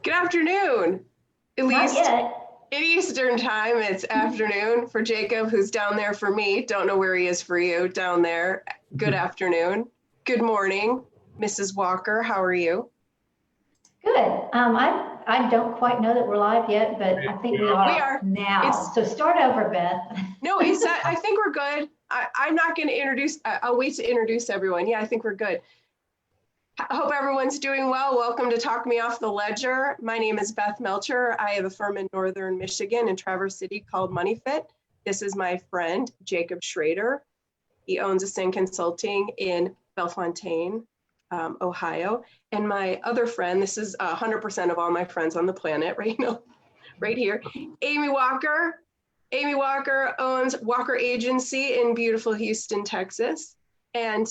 Good afternoon. At Not least yet. in Eastern time, it's afternoon for Jacob, who's down there for me. Don't know where he is for you down there. Good afternoon. Good morning, Mrs. Walker. How are you? Good. I don't quite know that we're live yet, but I think we We are are. now. It's So start over, Beth. no, it's I think we're good. I'm not going to introduce, I'll wait to introduce everyone. Yeah, I think we're good. I hope everyone's doing well. Welcome to Talk Me Off the Ledger. My name is Beth Melcher. I have a firm in Northern Michigan in Traverse City called MoneyFit. This is my friend, Jacob Schrader. He owns Ascend Consulting in Bellefontaine, Ohio. And my other friend, this is 100% of all my friends on the planet right now, right here, Amy Walker. Amy Walker owns Walker Agency in beautiful Houston, Texas. And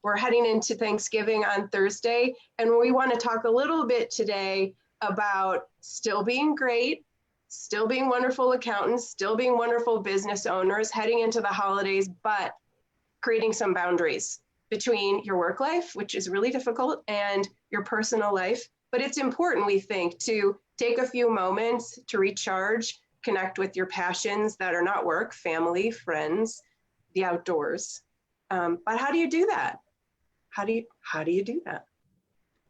we're heading into Thanksgiving on Thursday. And we want to talk a little bit today about still being great, still being wonderful accountants, still being wonderful business owners, heading into the holidays, but creating some boundaries between your work life, which is really difficult, and your personal life. But it's important, we think, to take a few moments to recharge, connect with your passions that are not work, family, friends, the outdoors. But how do you do that? How do you do that?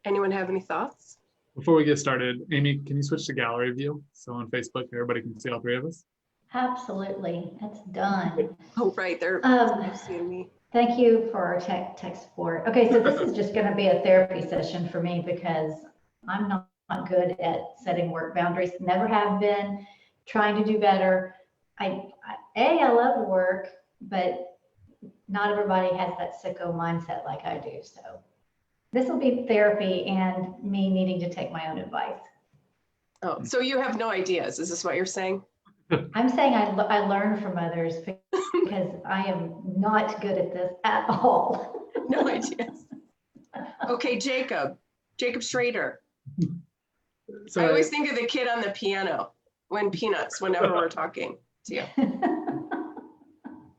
Anyone have any thoughts? Before we get started, Amy, can you switch to gallery view so on Facebook everybody can see all three of us? Absolutely. That's done. Oh, right, they're seeing me. Thank you for our tech support. Okay, so this is just going to be a therapy session for me because I'm not good at setting work boundaries. Never have been. Trying to do better. I love work, but not everybody has that sicko mindset like I do. So this will be therapy and me needing to take my own advice. Oh, so you have no ideas. Is this what you're saying? I'm saying I learn from others because I am not good at this at all. No ideas. Okay, Jacob Schrader. So I always think of the kid on the piano when Peanuts, whenever we're talking to you.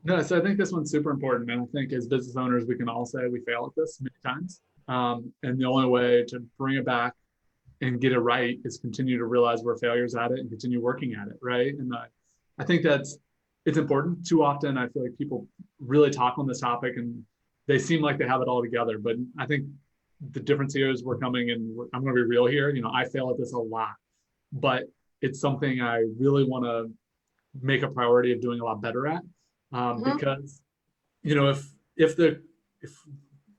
No, so I think this one's super important. And I think as business owners, we can all say we fail at this many times. And the only way to bring it back and get it right is continue to realize we're failures at it and continue working at it, right? And I think it's important. Too often, I feel like people really talk on this topic and they seem like they have it all together. But I think the difference here is we're coming and I'm going to be real here. You know, I fail at this a lot, but it's something I really want to make a priority of doing a lot better at. Because, you know, if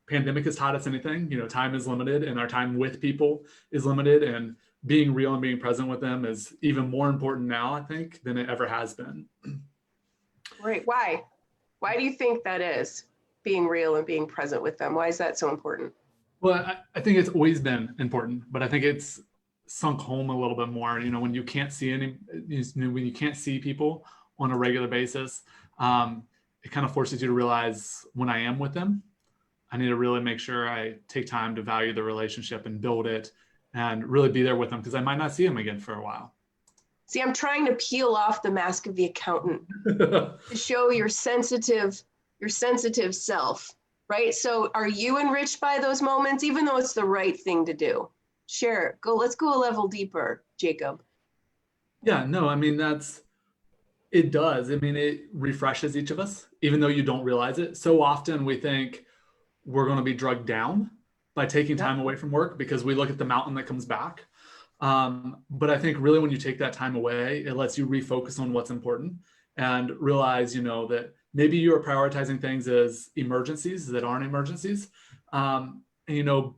pandemic has taught us anything, you know, time is limited and our time with people is limited, and being real and being present with them is even more important now, I think, than it ever has been. Right. Why do you think that is, being real and being present with them? Why is that so important? Well, I think it's always been important, but I think it's sunk home a little bit more, you know, when you can't see when you can't see people on a regular basis. It kind of forces you to realize when I am with them, I need to really make sure I take time to value the relationship and build it and really be there with them because I might not see them again for a while. See, I'm trying to peel off the mask of the accountant to show your sensitive self, right? So are you enriched by those moments, even though it's the right thing to do? Share, let's go a level deeper, Jacob. Yeah, no, I mean, it does. I mean, it refreshes each of us, even though you don't realize it. So often we think we're going to be drugged down by taking time away from work because we look at the mountain that comes back. But I think really when you take that time away, it lets you refocus on what's important and realize, you know, that maybe you're prioritizing things as emergencies that aren't emergencies. And, you know,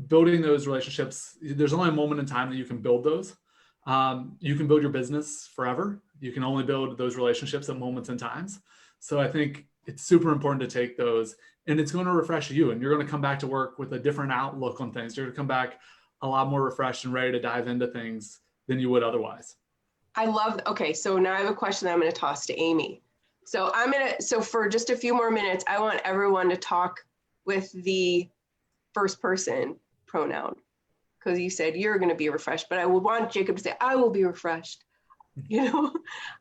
building those relationships, there's only a moment in time that you can build those. You can build your business forever. You can only build those relationships at moments and times. So I think it's super important to take those, and it's going to refresh you, and you're going to come back to work with a different outlook on things. You're going to come back a lot more refreshed and ready to dive into things than you would otherwise. Okay, so now I have a question that I'm going to toss to Amy. So for just a few more minutes, I want everyone to talk with the first person pronoun, because you said you're going to be refreshed, but I would want Jacob to say, I will be refreshed. You know,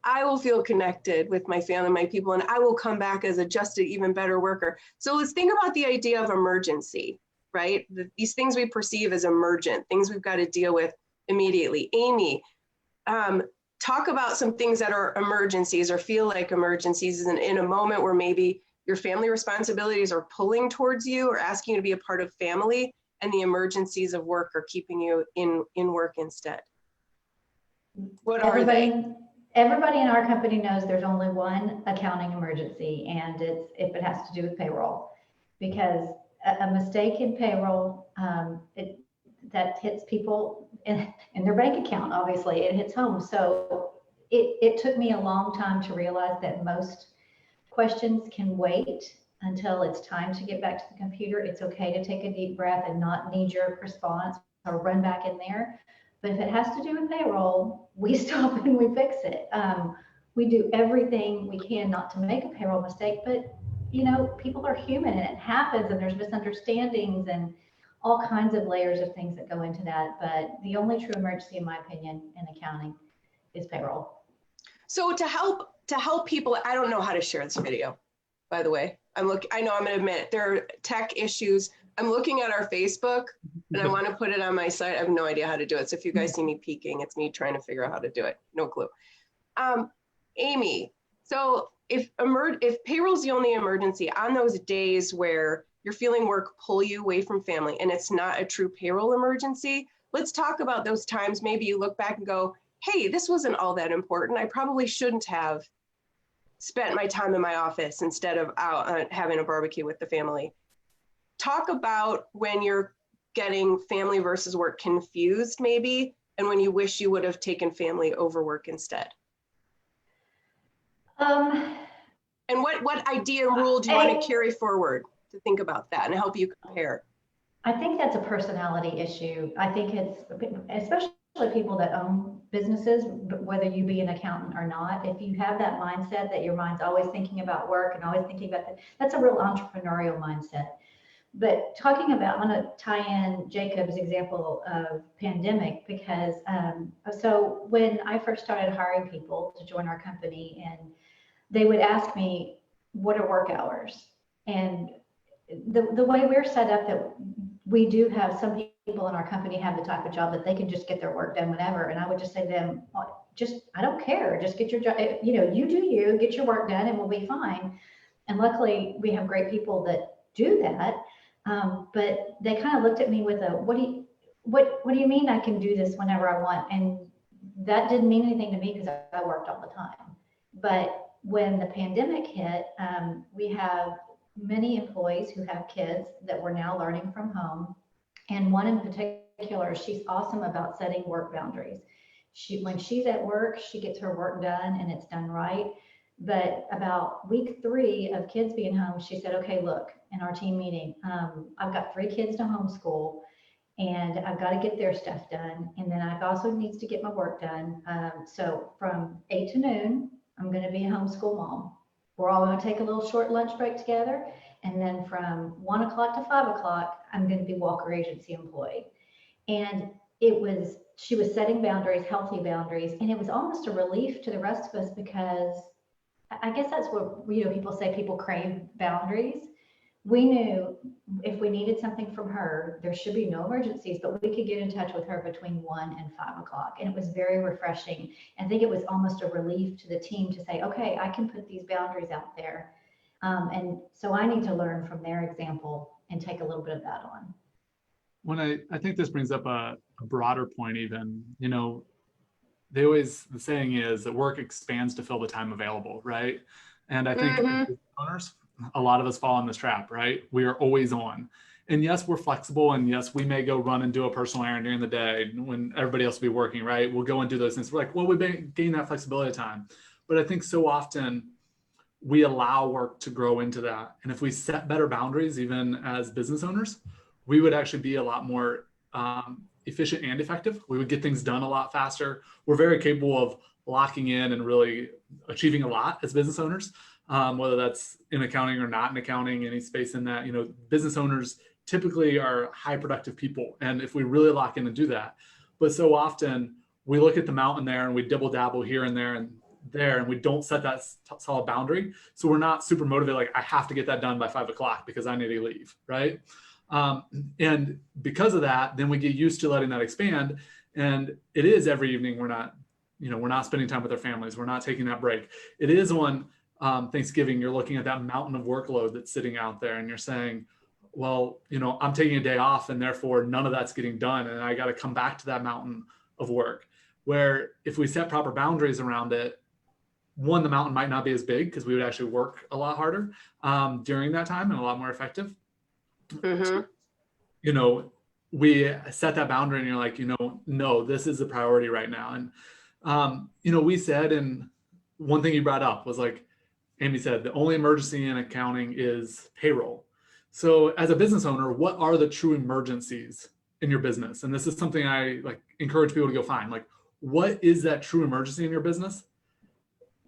I will feel connected with my family, my people, and I will come back as a just an even better worker. So let's think about the idea of emergency, right? These things we perceive as emergent, things we've got to deal with immediately. Amy, talk about some things that are emergencies or feel like emergencies in a moment where maybe your family responsibilities are pulling towards you or asking you to be a part of family, and the emergencies of work are keeping you in work instead. What are they? Everybody in our company knows there's only one accounting emergency, and it's if it has to do with payroll, because a mistake in payroll, that hits people in their bank account. Obviously, it hits home. So it took me a long time to realize that most questions can wait until it's time to get back to the computer. It's okay to take a deep breath and not knee-jerk response or run back in there. But if it has to do with payroll, we stop and we fix it. We do everything we can not to make a payroll mistake, but people are human and it happens, and there's misunderstandings and all kinds of layers of things that go into that. But the only true emergency, in my opinion, in accounting is payroll. So to help people, I don't know how to share this video, by the way. I know I'm gonna admit there are tech issues. I'm looking at our Facebook and I want to put it on my site. I have no idea how to do it. So if you guys see me peeking, it's me trying to figure out how to do it. No clue. Amy, so if payroll's the only emergency on those days where you're feeling work pull you away from family and it's not a true payroll emergency, let's talk about those times. Maybe you look back and go, hey, this wasn't all that important. I probably shouldn't have spent my time in my office instead of out having a barbecue with the family. Talk about when you're getting family versus work confused maybe, and when you wish you would have taken family over work instead. And what idea and rule do you want to carry forward to think about that and help you compare? I think that's a personality issue. I think it's, especially people that own businesses, whether you be an accountant or not, if you have that mindset that your mind's always thinking about work and always thinking about that, that's a real entrepreneurial mindset. But talking about, I'm going to tie in Jacob's example of pandemic, because so when I first started hiring people to join our company, and they would ask me, what are work hours? And the way we're set up, that we do have some people in our company have the type of job that they can just get their work done whenever. And I would just say to them, I don't care, just get your job, you do you, get your work done and we'll be fine. And luckily we have great people that do that. But they kind of looked at me with a, what do you mean I can do this whenever I want? And that didn't mean anything to me because I worked all the time. But when the pandemic hit, we have many employees who have kids that were now learning from home. And one in particular, she's awesome about setting work boundaries. When she's at work, she gets her work done and it's done right. But about week 3 of kids being home, she said, okay, look, in our team meeting, I've got 3 kids to homeschool and I've got to get their stuff done. And then I also needs to get my work done. So from 8 to noon, I'm going to be a homeschool mom. We're all going to take a little short lunch break together. And then from 1 o'clock to 5 o'clock, I'm going to be Walker Agency employee. And she was setting boundaries, healthy boundaries. And it was almost a relief to the rest of us, because I guess that's what, people say people crave boundaries. We knew if we needed something from her, there should be no emergencies, but we could get in touch with her between 1 and 5 o'clock. And it was very refreshing. I think it was almost a relief to the team to say, okay, I can put these boundaries out there. And so I need to learn from their example and take a little bit of that on. When I think this brings up a broader point even, the saying is that work expands to fill the time available, right? And I think as owners, a lot of us fall in this trap, right? We are always on. And yes, we're flexible. And yes, we may go run and do a personal errand during the day when everybody else will be working, right? We'll go and do those things. We're like, well, we gain that flexibility time. But I think so often we allow work to grow into that. And if we set better boundaries, even as business owners, we would actually be a lot more efficient and effective. We would get things done a lot faster. We're very capable of locking in and really achieving a lot as business owners, whether that's in accounting or not in accounting, any space in that. Business owners typically are high productive people. And if we really lock in and do that, but so often we look at the mountain there and we dibble dabble here and there, and we don't set that solid boundary. So we're not super motivated, like I have to get that done by 5 o'clock because I need to leave, right? And because of that, then we get used to letting that expand. And it is every evening we're not spending time with our families. We're not taking that break. It is on Thanksgiving, you're looking at that mountain of workload that's sitting out there and you're saying, well, I'm taking a day off and therefore none of that's getting done. And I got to come back to that mountain of work. Where if we set proper boundaries around it, one, the mountain might not be as big because we would actually work a lot harder during that time and a lot more effective. Mm-hmm. We set that boundary and you're like, no, this is a priority right now. And, we said, and one thing you brought up was like, Amy said, the only emergency in accounting is payroll. So as a business owner, what are the true emergencies in your business? And this is something I encourage people to go find. Like, what is that true emergency in your business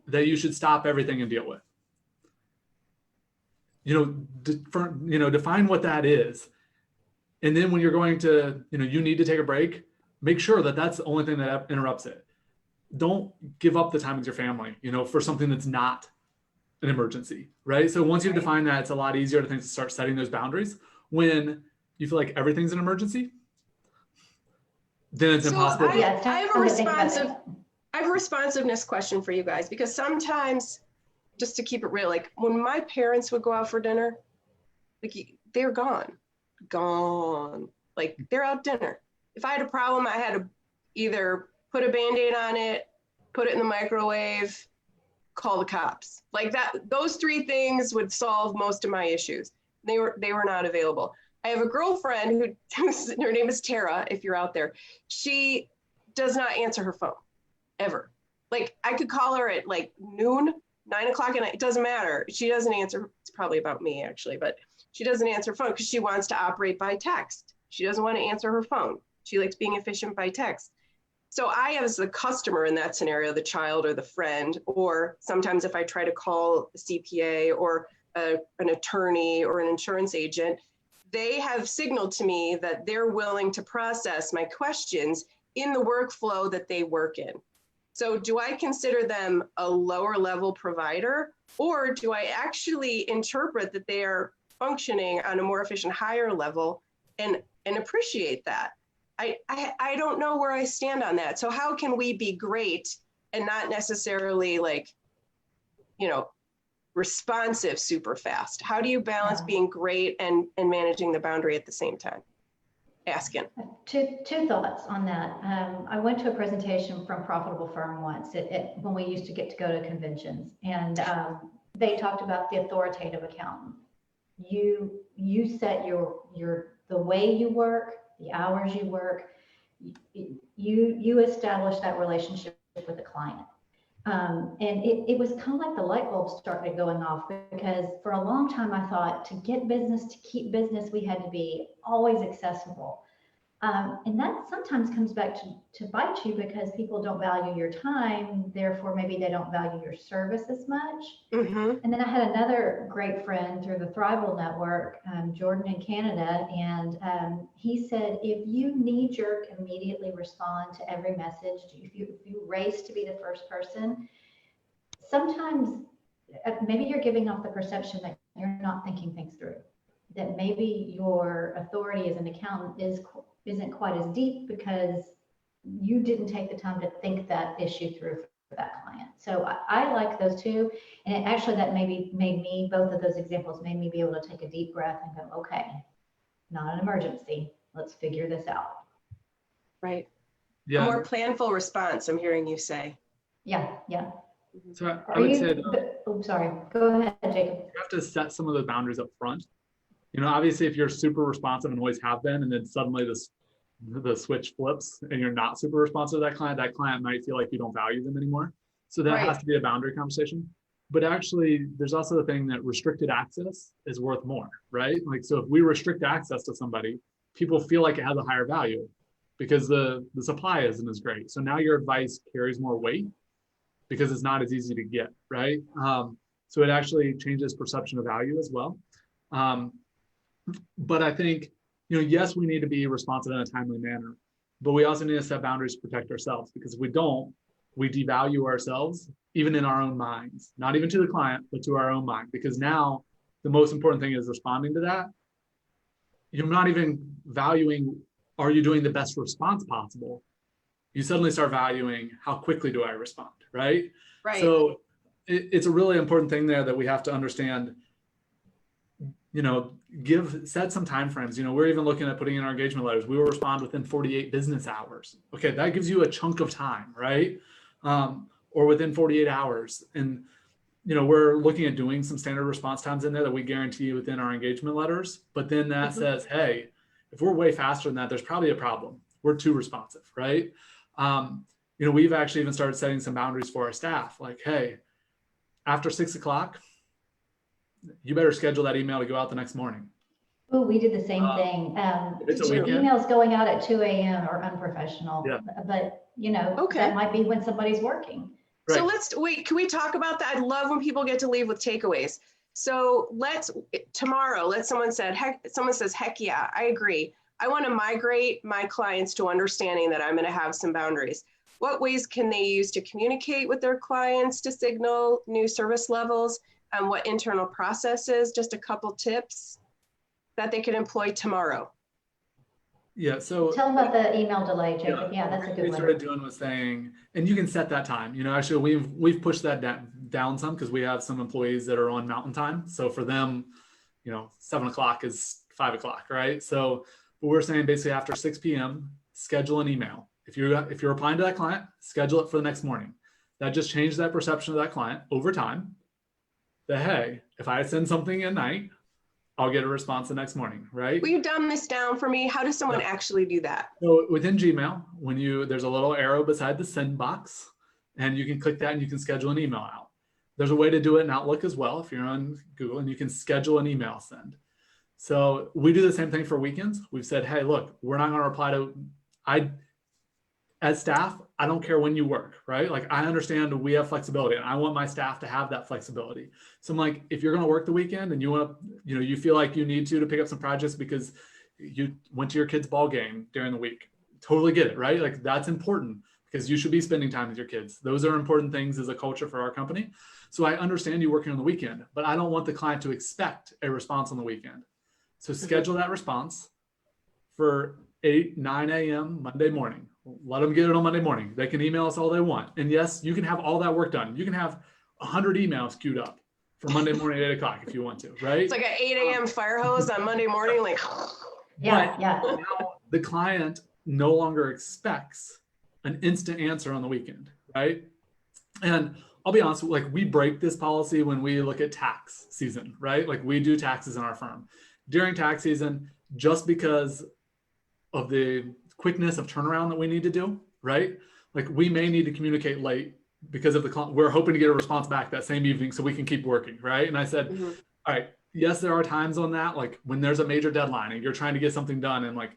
that you should stop everything and deal with? Define what that is. And then when you're going to, you need to take a break, make sure that that's the only thing that interrupts it. Don't give up the time with your family, for something that's not an emergency, right? So once you define that, it's a lot easier to start setting those boundaries. When you feel like everything's an emergency, then it's impossible. I have a responsiveness question for you guys, because sometimes, just to keep it real, like when my parents would go out for dinner, they're gone, like they're out dinner. If I had a problem, I had to either put a Band-Aid on it, put it in the microwave, call the cops. Like that, those three things would solve most of my issues. They were not available. I have a girlfriend her name is Tara, if you're out there. She does not answer her phone, ever. Like I could call her at noon, 9 o'clock at night, it doesn't matter. She doesn't answer. It's probably about me actually, but she doesn't answer her phone because she wants to operate by text. She doesn't want to answer her phone. She likes being efficient by text. So I, as the customer in that scenario, the child or the friend, or sometimes if I try to call a CPA or an attorney or an insurance agent, they have signaled to me that they're willing to process my questions in the workflow that they work in. So do I consider them a lower level provider, or do I actually interpret that they are functioning on a more efficient, higher level and appreciate that? I don't know where I stand on that. So how can we be great and not necessarily responsive super fast? How do you balance being great and managing the boundary at the same time? Asking. Two thoughts on that. I went to a presentation from Profitable Firm once when we used to get to go to conventions, and they talked about the authoritative accountant. You set the way you work, the hours you work, you establish that relationship with the client. And it was kind of like the light bulb started going off, because for a long time I thought to get business, to keep business, we had to be always accessible. And that sometimes comes back to bite you, because people don't value your time. Therefore, maybe they don't value your service as much. Mm-hmm. And then I had another great friend through the Thrival Network, Jordan in Canada. And he said, if you knee-jerk immediately respond to every message, if you race to be the first person, sometimes maybe you're giving off the perception that you're not thinking things through, that maybe your authority as an accountant isn't quite as deep because you didn't take the time to think that issue through for that client. So I like those two. And that maybe made me, both of those examples made me be able to take a deep breath and go, okay, not an emergency. Let's figure this out. Right. Yeah. A more planful response, I'm hearing you say. Yeah. So I would say sorry. Go ahead, Jacob. you have to set some of the boundaries up front. Obviously, if you're super responsive and always have been, and then suddenly the switch flips and you're not super responsive to that client might feel like you don't value them anymore. So that has to be a boundary conversation. But actually, there's also the thing that restricted access is worth more, right? So if we restrict access to somebody, people feel like it has a higher value because the supply isn't as great. So now your advice carries more weight because it's not as easy to get, right? So it actually changes perception of value as well. But I think, yes, we need to be responsive in a timely manner, but we also need to set boundaries to protect ourselves, because if we don't, we devalue ourselves, even in our own minds, not even to the client, but to our own mind, because now the most important thing is responding to that. You're not even valuing, are you doing the best response possible? you suddenly start valuing how quickly do I respond, right? Right. So it's a really important thing there that we have to understand, set some time frames. We're even looking at putting in our engagement letters. We will respond within 48 business hours. Okay, that gives you a chunk of time, right? Or within 48 hours. And, we're looking at doing some standard response times in there that we guarantee within our engagement letters. But then that says, hey, if we're way faster than that, there's probably a problem. We're too responsive, right? We've actually even started setting some boundaries for our staff. Like, hey, after 6 o'clock, you better schedule that email to go out the next morning. Oh, we did the same thing. It's a weekend. Emails going out at 2 a.m. are unprofessional, Yeah. but Okay. that might be when somebody's working. Right. So can we talk about that? I love when people get to leave with takeaways. So tomorrow, someone says, heck yeah, I agree. I want to migrate my clients to understanding that I'm going to have some boundaries. What ways can they use to communicate with their clients to signal new service levels? And what internal processes? Just a couple tips that they can employ tomorrow. Yeah, so tell them about the email delay, Jacob. Yeah, that's a good one. We started doing was saying, and you can set that time. Actually, we've pushed that down some because we have some employees that are on Mountain Time. So for them, 7 o'clock is 5 o'clock, right? So, but we're saying basically after 6 p.m., schedule an email. If you're replying to that client, schedule it for the next morning. That just changed that perception of that client over time. That hey, if I send something at night, I'll get a response the next morning, right? Will you dumb this down for me? How does someone actually do that? So within Gmail, there's a little arrow beside the send box, and you can click that and you can schedule an email out. There's a way to do it in Outlook as well if you're on Google, and you can schedule an email send. So we do the same thing for weekends. We've said, hey, look, we're not going to reply to, as staff, I don't care when you work, right? Like I understand we have flexibility and I want my staff to have that flexibility. So I'm like, if you're going to work the weekend and you want to, you feel like you need to pick up some projects because you went to your kid's ball game during the week, totally get it, right? Like that's important because you should be spending time with your kids. Those are important things as a culture for our company. So I understand you working on the weekend, but I don't want the client to expect a response on the weekend. So schedule that response for 9 a.m. Monday morning. Let them get it on Monday morning. They can email us all they want. And yes, you can have all that work done. You can have 100 emails queued up for Monday morning at 8 o'clock if you want to, right? It's like an 8 a.m. fire hose on Monday morning, like. Yeah. Now the client no longer expects an instant answer on the weekend, right? And I'll be honest, like we break this policy when we look at tax season, right? Like we do taxes in our firm. During tax season, just because of the quickness of turnaround that we need to do, right? Like we may need to communicate late because of we're hoping to get a response back that same evening so we can keep working, right? And I said, all right, yes, there are times on that, like when there's a major deadline and you're trying to get something done and like,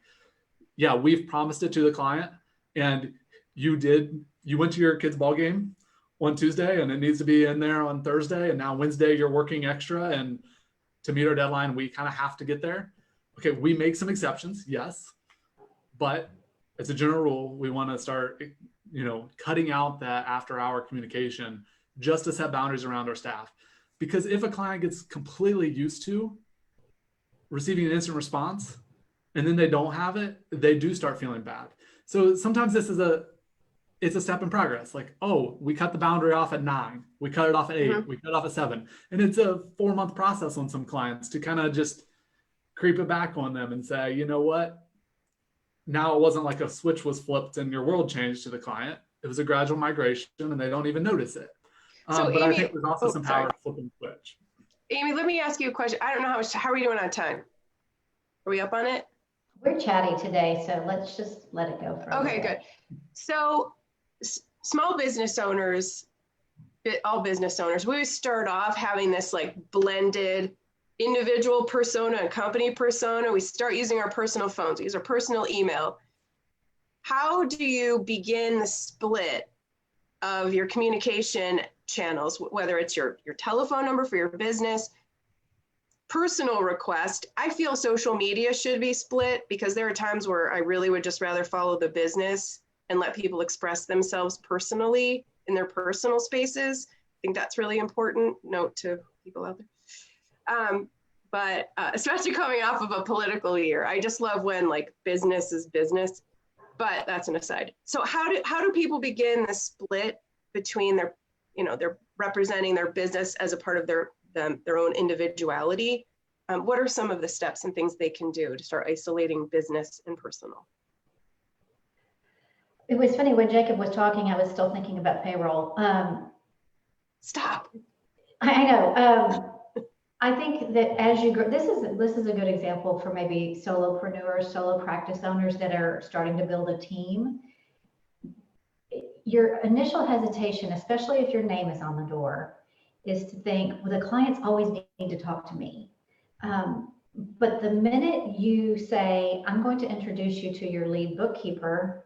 yeah, we've promised it to the client and you went to your kid's ball game on Tuesday and it needs to be in there on Thursday and now Wednesday you're working extra and to meet our deadline, we kind of have to get there. Okay, we make some exceptions, yes. But as a general rule, we want to start, cutting out that after-hour communication just to set boundaries around our staff. Because if a client gets completely used to receiving an instant response and then they don't have it, they do start feeling bad. So sometimes it's a step in progress. Like, oh, we cut the boundary off at 9. We cut it off at 8. We cut it off at 7. And it's a 4-month process on some clients to kind of just creep it back on them and say, you know what? Now it wasn't like a switch was flipped and your world changed to the client. It was a gradual migration and they don't even notice it. But Amy, I think there's also some power to flip and switch. Amy, let me ask you a question. I don't know how are we doing on time? Are we up on it? We're chatty today, so let's just let it go for a Okay, good. So small business owners, all business owners, we start off having this like blended individual persona and company persona. We start using our personal phones, we use our personal email. How do you begin the split of your communication channels, whether it's your telephone number for your business, personal request? I feel social media should be split because there are times where I really would just rather follow the business and let people express themselves personally in their personal spaces. I think that's really important. Note to people out there. But especially coming off of a political year, I just love when like business is business. but that's an aside. So how do people begin the split between their, they're representing their business as a part of their own individuality? What are some of the steps and things they can do to start isolating business and personal? It was funny when Jacob was talking, I was still thinking about payroll. Stop. I know. I think that as you grow, this is a good example for maybe solopreneurs, solo practice owners that are starting to build a team. Your initial hesitation, especially if your name is on the door, is to think, well, the clients always need to talk to me. But the minute you say, I'm going to introduce you to your lead bookkeeper,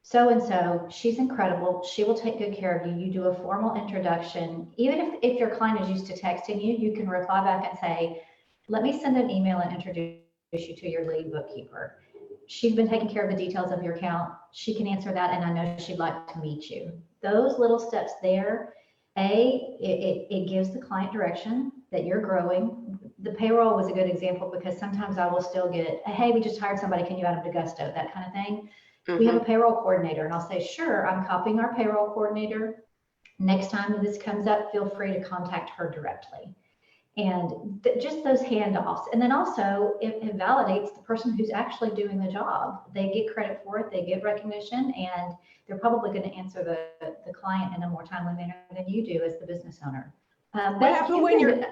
so-and-so, she's incredible. She will take good care of you. You do a formal introduction. Even if your client is used to texting you, you can reply back and say, let me send an email and introduce you to your lead bookkeeper. She's been taking care of the details of your account. She can answer that, and I know she'd like to meet you. Those little steps there, it gives the client direction that you're growing. The payroll was a good example because sometimes I will still get, hey, we just hired somebody, can you add them to Gusto, that kind of thing. We have a payroll coordinator, and I'll say, sure, I'm copying our payroll coordinator. Next time this comes up, feel free to contact her directly. And just those handoffs. And then also it validates the person who's actually doing the job. They get credit for it, they get recognition, and they're probably going to answer the client in a more timely manner than you do as the business owner. What happens when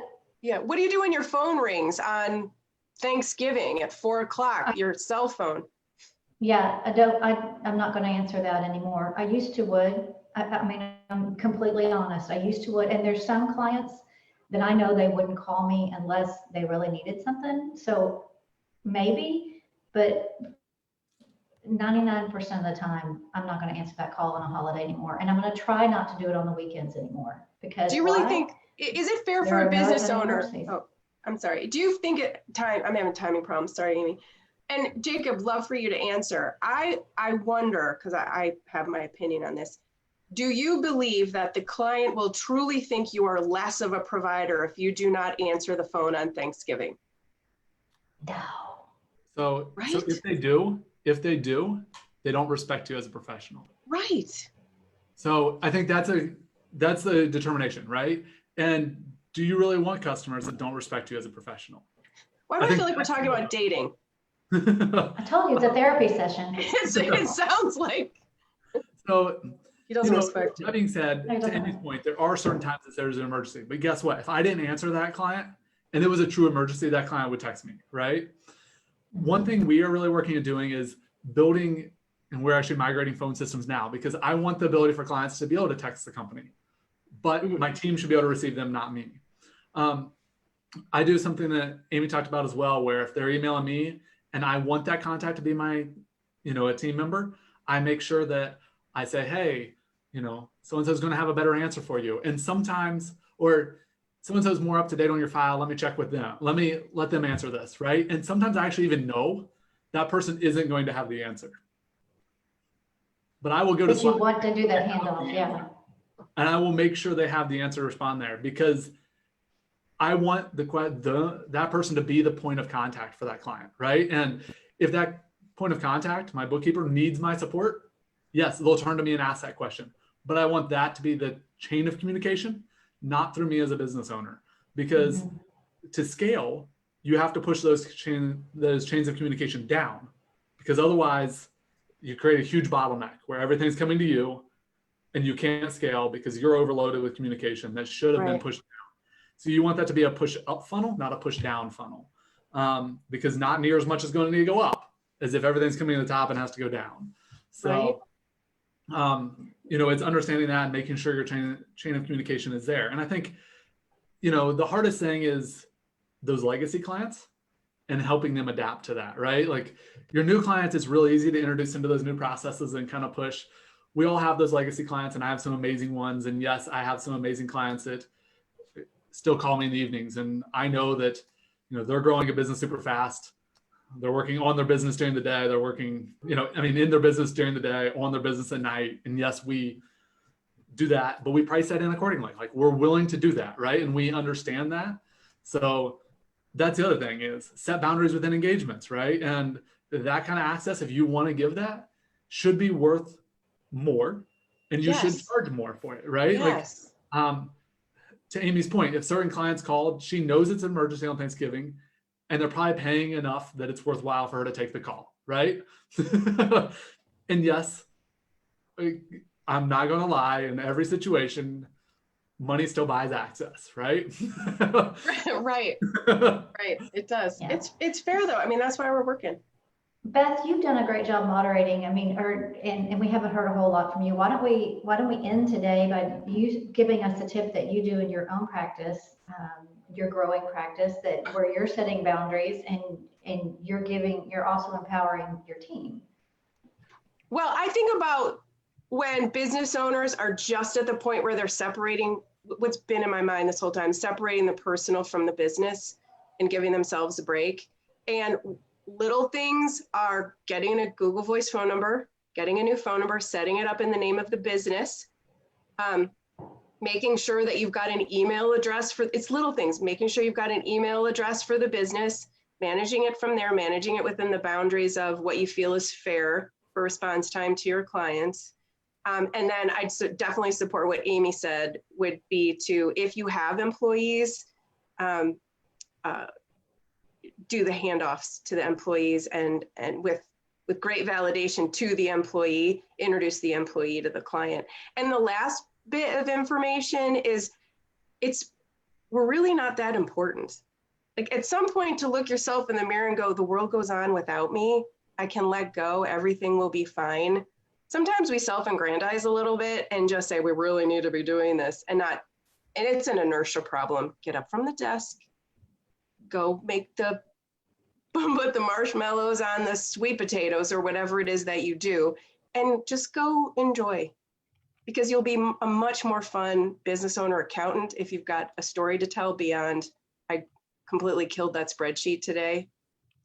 what do you do when your phone rings on Thanksgiving at 4 o'clock, your cell phone? Yeah, I'm not going to answer that anymore. I used to would. I mean, I'm completely honest. I used to would. And there's some clients that I know they wouldn't call me unless they really needed something. So maybe, but 99% of the time, I'm not going to answer that call on a holiday anymore. And I'm going to try not to do it on the weekends anymore. Because do you really think, is it fair for a business owner? Oh, I'm sorry. Do you think I'm having timing problems. Sorry, Amy. And Jacob, love for you to answer. I wonder, because I have my opinion on this. Do you believe that the client will truly think you are less of a provider if you do not answer the phone on Thanksgiving? No. So if they do, they don't respect you as a professional. Right. So I think that's the determination, right? And do you really want customers that don't respect you as a professional? Why do I feel like we're talking about dating? I told you it's a therapy session. It sounds like. So, he doesn't respect that being said, to Amy's point, there are certain times that there's an emergency. But guess what? If I didn't answer that client and it was a true emergency, that client would text me, right? One thing we are really working at doing is building, and we're actually migrating phone systems now because I want the ability for clients to be able to text the company, but my team should be able to receive them, not me. I do something that Amy talked about as well, where if they're emailing me and I want that contact to be my, a team member, I make sure that I say, hey, so-and-so is going to have a better answer for you. And sometimes, or so-and-so is more up to date on your file. Let me check with them. Let them answer this, right? And sometimes I actually even know that person isn't going to have the answer. But I will go to Slack. You want to do that handoff, yeah. And I will make sure they have the answer to respond there because I want that person to be the point of contact for that client, right? And if that point of contact, my bookkeeper, needs my support, yes, they'll turn to me and ask that question. But I want that to be the chain of communication, not through me as a business owner. Because to scale, you have to push those chains of communication down. Because otherwise, you create a huge bottleneck where everything's coming to you and you can't scale because you're overloaded with communication that should have been pushed down. So you want that to be a push up funnel, not a push down funnel, because not near as much is going to need to go up as if everything's coming to the top and has to go down. So, it's understanding that and making sure your chain of communication is there. And I think, the hardest thing is those legacy clients and helping them adapt to that, right? Like your new clients, it's really easy to introduce into those new processes and kind of push. We all have those legacy clients and I have some amazing ones. And yes, I have some amazing clients that still call me in the evenings. And I know that, they're growing a business super fast. They're working on their business during the day. They're working, in their business during the day, on their business at night. And yes, we do that, but we price that in accordingly. Like we're willing to do that, right? And we understand that. So that's the other thing is set boundaries within engagements, right? And that kind of access, if you want to give that, should be worth more, and you should Yes. charge more for it, right? Yes. Like, to Amy's point, if certain clients called, she knows it's an emergency on Thanksgiving, and they're probably paying enough that it's worthwhile for her to take the call, right? And yes, I'm not going to lie, in every situation, money still buys access, right? Right. Right. It does. Yeah. It's fair though. I mean, that's why we're working. Beth, you've done a great job moderating. I mean, and we haven't heard a whole lot from you. Why don't we end today by you giving us a tip that you do in your own practice, your growing practice, that where you're setting boundaries and you're also empowering your team. Well, I think about when business owners are just at the point where they're separating what's been in my mind this whole time, separating the personal from the business and giving themselves a break. And little things are getting a Google Voice phone number, getting a new phone number, setting it up in the name of the business, making sure that you've got an email address for, it's little things, making sure you've got an email address for the business, managing it from there, managing it within the boundaries of what you feel is fair for response time to your clients. And then I'd definitely support what Amy said would be to, if you have employees, do the handoffs to the employees and with great validation to the employee, introduce the employee to the client. And the last bit of information is we're really not that important. Like at some point to look yourself in the mirror and go, the world goes on without me. I can let go. Everything will be fine. Sometimes we self-aggrandize a little bit and just say, we really need to be doing this and it's an inertia problem. Get up from the desk, go put the marshmallows on the sweet potatoes or whatever it is that you do, and just go enjoy, because you'll be a much more fun business owner accountant if you've got a story to tell beyond, I completely killed that spreadsheet today.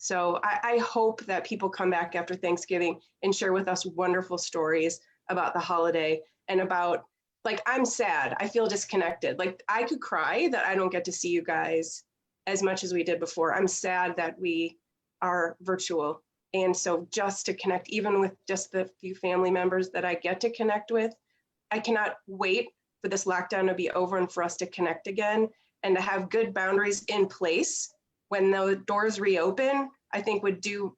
So I hope that people come back after Thanksgiving and share with us wonderful stories about the holiday and about, like, I'm sad, I feel disconnected. Like I could cry that I don't get to see you guys as much as we did before. I'm sad that we are virtual. And so just to connect, even with just the few family members that I get to connect with, I cannot wait for this lockdown to be over and for us to connect again and to have good boundaries in place when the doors reopen. I think would do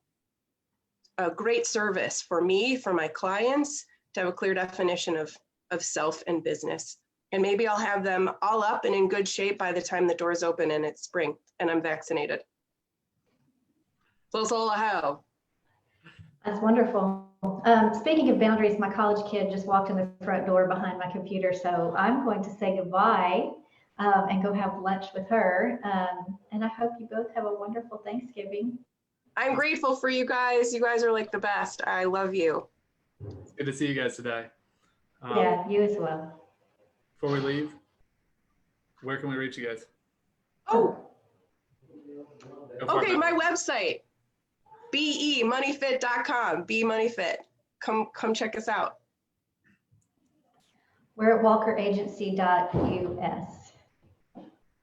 a great service for me, for my clients, to have a clear definition of self and business. And maybe I'll have them all up and in good shape by the time the doors open and it's spring and I'm vaccinated. So that's all I have. That's wonderful. Speaking of boundaries, my college kid just walked in the front door behind my computer, so I'm going to say goodbye and go have lunch with her. And I hope you both have a wonderful Thanksgiving. I'm grateful for you guys. You guys are like the best. I love you. It's good to see you guys today. Yeah, you as well. Before we leave, where can we reach you guys? Oh, Go for it, okay, Beth. my website, bemoneyfit.com, bemoneyfit. Come check us out. We're at walkeragency.us.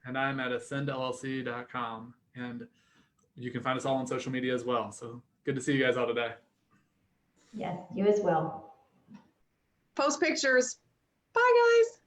And I'm at ascendllc.com. And you can find us all on social media as well. So good to see you guys all today. Yes, you as well. Post pictures. Bye, guys.